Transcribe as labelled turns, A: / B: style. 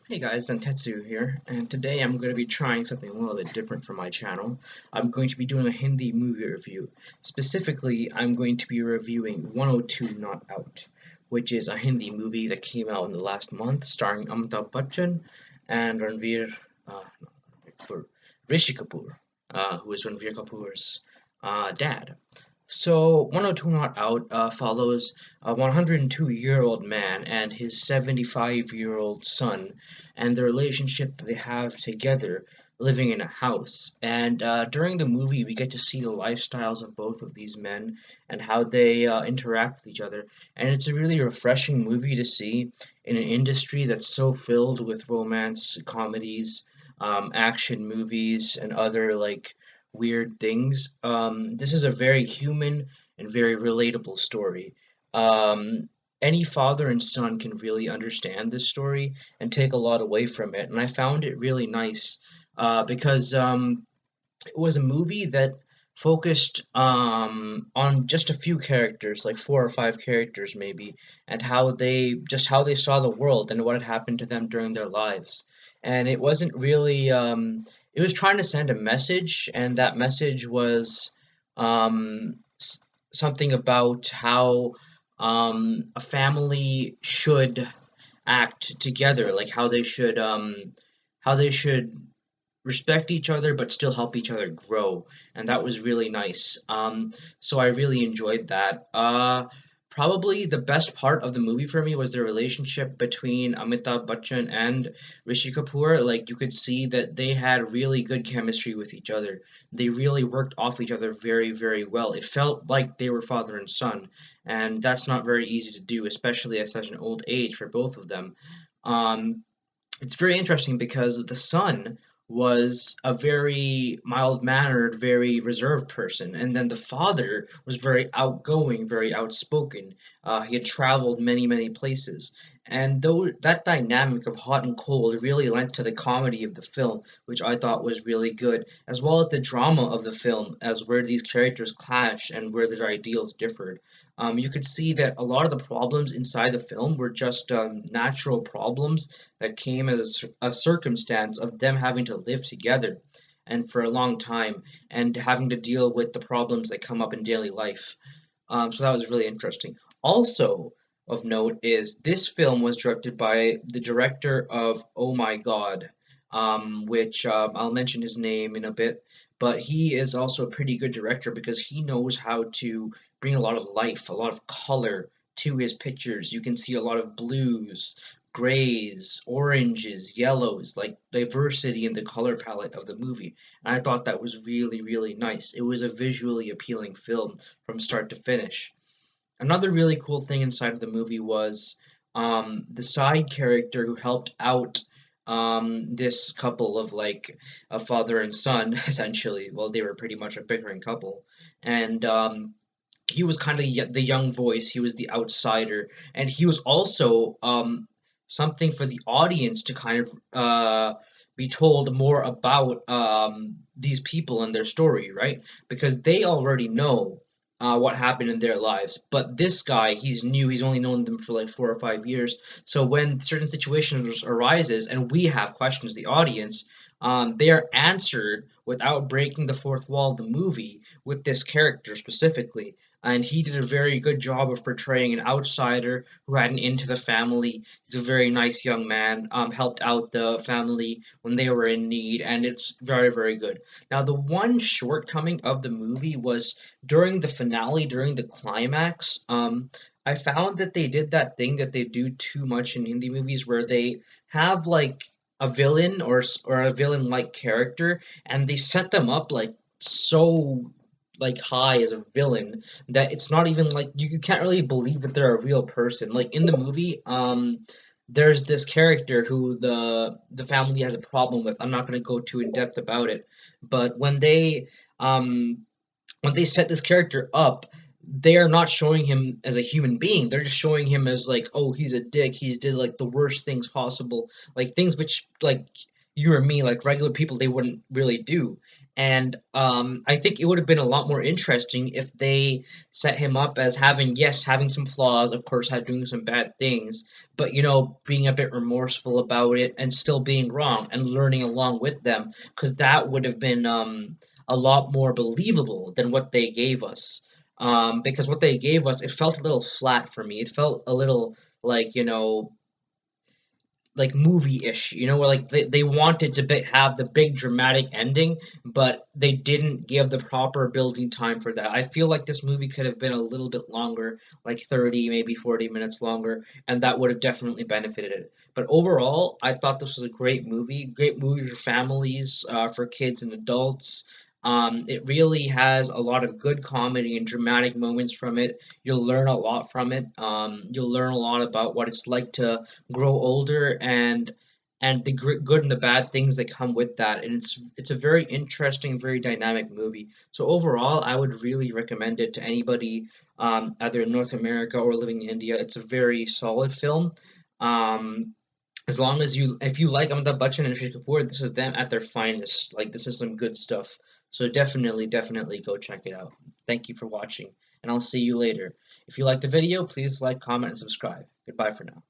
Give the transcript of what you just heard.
A: Hey guys, Zentetsu here, and today I'm going to be trying something a little bit different for my channel. I'm going to be doing a Hindi movie review. Specifically, I'm going to be reviewing 102 Not Out, which is a Hindi movie that came out in the last month, starring Amitabh Bachchan and not Ranveer Kapoor, Rishi Kapoor, who is Ranveer Kapoor's dad. So, 102 Not Out follows a 102-year-old man and his 75-year-old son and the relationship that they have together living in a house. And during the movie, we get to see the lifestyles of both of these men and how they interact with each other. And it's a really refreshing movie to see in an industry that's so filled with romance, comedies, action movies, and other weird things. This is a very human and very relatable story. Any father and son can really understand this story and take a lot away from it, and I found it really nice because it was a movie that focused on just a few characters, like four or five characters maybe, and how they saw the world and what had happened to them during their lives. And it wasn't really it was trying to send a message, and that message was s something about how a family should act together, like how they should respect each other but still help each other grow, and that was really nice. So I really enjoyed that. Probably the best part of the movie for me was the relationship between Amitabh Bachchan and Rishi Kapoor. Like, you could see that they had really good chemistry with each other. They really worked off each other very, very well. It felt like they were father and son, and that's not very easy to do, especially at such an old age for both of them. Um, it's very interesting because the son was a very mild-mannered, very reserved person, and then the father was very outgoing, very outspoken. He had traveled many, many places, and though that dynamic of hot and cold really lent to the comedy of the film, which I thought was really good, as well as the drama of the film, as where these characters clash and where their ideals differed. You could see that a lot of the problems inside the film were just natural problems that came as a circumstance of them having to live together and for a long time and having to deal with the problems that come up in daily life. So that was really interesting. Also of note is this film was directed by the director of Oh My God, which I'll mention his name in a bit, but he is also a pretty good director because he knows how to bring a lot of life, a lot of color to his pictures. You can see a lot of blues, grays, oranges, yellows, like diversity in the color palette of the movie. And I thought that was really, really nice. It was a visually appealing film from start to finish. Another really cool thing inside of the movie was the side character who helped out this couple of like a father and son, essentially. Well, they were pretty much a bickering couple. And he was kind of the young voice, he was the outsider, and he was also something for the audience to kind of be told more about these people and their story, right? Because they already know what happened in their lives. But this guy, he's new. He's only known them for like 4 or 5 years. So when certain situations arises and we have questions, the audience, they are answered without breaking the fourth wall of the movie with this character specifically. And he did a very good job of portraying an outsider who had an into the family. He's a very nice young man, helped out the family when they were in need, and it's very, very good. Now, the one shortcoming of the movie was during the finale, during the climax, I found that they did that thing that they do too much in Hindi movies where they have like a villain or a villain-like character and they set them up like so like high as a villain that it's not even like you can't really believe that they're a real person. Like in the movie, there's this character who the family has a problem with. I'm not going to go too in depth about it, but um when they set this character up, they are not showing him as a human being. They're just showing him as like, oh, he's a dick. He's did like the worst things possible, like things which like you or me, like regular people, they wouldn't really do. And I think it would have been a lot more interesting if they set him up as having some flaws, of course, doing some bad things, but being a bit remorseful about it and still being wrong and learning along with them, because that would have been a lot more believable than what they gave us. Because what they gave us, it felt a little flat for me. It felt a little like, like movie-ish, where like they wanted to have the big dramatic ending, but they didn't give the proper building time for that. I feel like this movie could have been a little bit longer, like 30, maybe 40 minutes longer, and that would have definitely benefited it. But overall, I thought this was a great movie for families, for kids and adults. It really has a lot of good comedy and dramatic moments from it. You'll learn a lot from it. You'll learn a lot about what it's like to grow older, and the good and the bad things that come with that. And it's a very interesting, very dynamic movie. So overall, I would really recommend it to anybody, either in North America or living in India. It's a very solid film. Um, as long as if you like Amitabh Bachchan and Rishi Kapoor, this is them at their finest. Like, this is some good stuff. So definitely go check it out. Thank you for watching, and I'll see you later. If you like the video, please like, comment, and subscribe. Goodbye for now.